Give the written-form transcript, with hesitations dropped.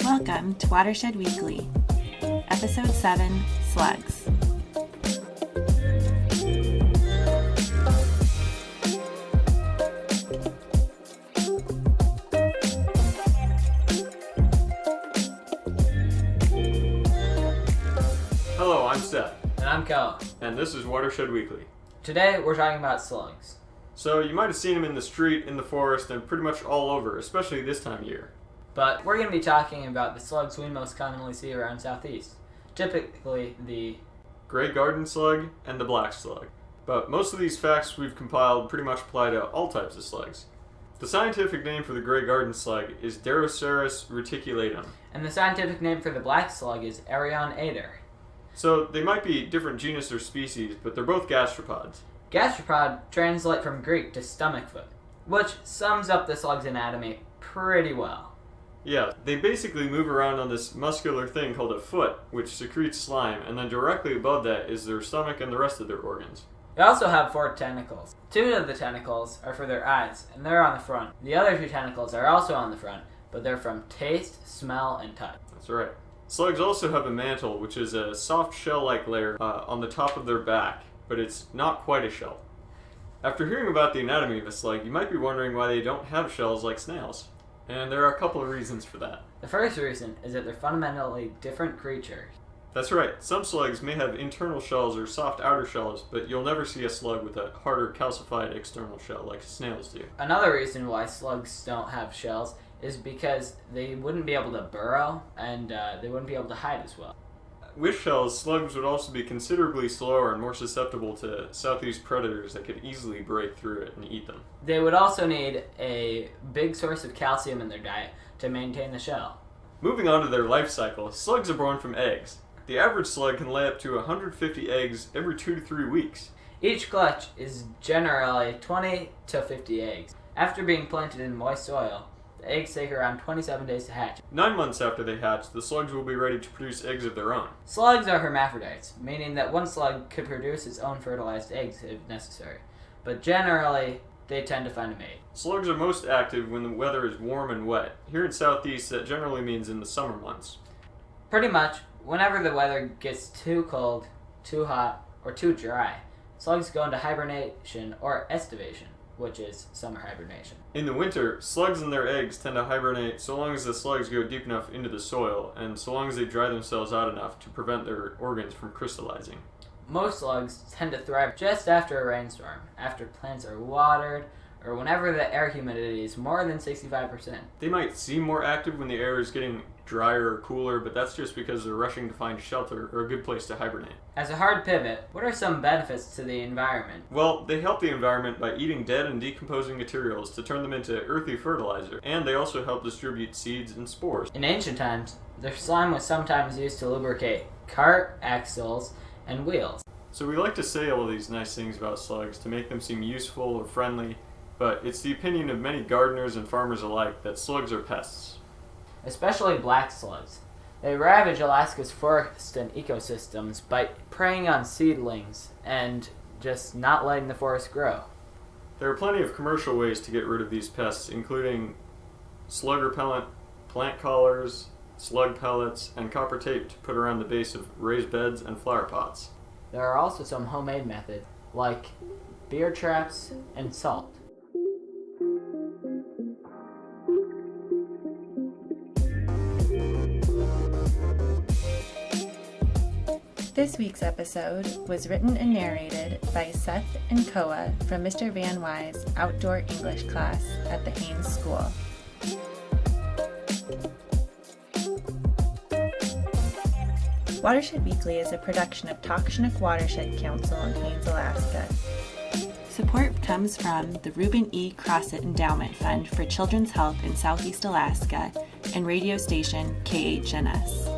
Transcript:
Welcome to Watershed Weekly, Episode 7, Slugs. Hello, I'm Seth. And I'm Cal. And this is Watershed Weekly. Today we're talking about slugs. So you might have seen them in the street, in the forest, and pretty much all over, especially this time of year. But we're going to be talking about the slugs we most commonly see around Southeast. Typically the gray garden slug and the black slug. But most of these facts we've compiled pretty much apply to all types of slugs. The scientific name for the gray garden slug is Drosera reticulatum. And the scientific name for the black slug is Arion ader. So they might be different genus or species, but they're both gastropods. Gastropod translate from Greek to stomach foot, which sums up the slug's anatomy pretty well. Yeah, they basically move around on this muscular thing called a foot, which secretes slime, and then directly above that is their stomach and the rest of their organs. They also have 4 tentacles. 2 of the tentacles are for their eyes, and they're on the front. The other 2 tentacles are also on the front, but they're from taste, smell, and touch. That's right. Slugs also have a mantle, which is a soft shell-like layer on the top of their back, but it's not quite a shell. After hearing about the anatomy of a slug, you might be wondering why they don't have shells like snails. And there are a couple of reasons for that. The first reason is that they're fundamentally different creatures. That's right. Some slugs may have internal shells or soft outer shells, but you'll never see a slug with a harder calcified external shell like snails do. Another reason why slugs don't have shells is because they wouldn't be able to burrow and they wouldn't be able to hide as well. With shells, slugs would also be considerably slower and more susceptible to southeast predators that could easily break through it and eat them. They would also need a big source of calcium in their diet to maintain the shell. Moving on to their life cycle, slugs are born from eggs. The average slug can lay up to 150 eggs every 2 to 3 weeks. Each clutch is generally 20 to 50 eggs. After being planted in moist soil, the eggs take around 27 days to hatch. 9 months after they hatch, the slugs will be ready to produce eggs of their own. Slugs are hermaphrodites, meaning that one slug could produce its own fertilized eggs if necessary. But generally, they tend to find a mate. Slugs are most active when the weather is warm and wet. Here in Southeast, that generally means in the summer months. Pretty much, whenever the weather gets too cold, too hot, or too dry, slugs go into hibernation or estivation, which is summer hibernation. In the winter, slugs and their eggs tend to hibernate so long as the slugs go deep enough into the soil and so long as they dry themselves out enough to prevent their organs from crystallizing. Most slugs tend to thrive just after a rainstorm, after plants are watered, or whenever the air humidity is more than 65%. They might seem more active when the air is getting drier or cooler, but that's just because they're rushing to find shelter or a good place to hibernate. As a hard pivot, what are some benefits to the environment? Well, they help the environment by eating dead and decomposing materials to turn them into earthy fertilizer, and they also help distribute seeds and spores. In ancient times, their slime was sometimes used to lubricate cart axles and wheels. So we like to say all these nice things about slugs to make them seem useful or friendly, but it's the opinion of many gardeners and farmers alike that slugs are pests. Especially black slugs. They ravage Alaska's forests and ecosystems by preying on seedlings and just not letting the forest grow. There are plenty of commercial ways to get rid of these pests, including slug repellent, plant collars, slug pellets, and copper tape to put around the base of raised beds and flower pots. There are also some homemade methods, like beer traps and salt. This week's episode was written and narrated by Seth and Koa from Mr. Van Wy's outdoor English class at the Haynes School. Watershed Weekly is a production of Takshnik Watershed Council in Haynes, Alaska. Support comes from the Reuben E. Crossett Endowment Fund for Children's Health in Southeast Alaska and radio station KHNS.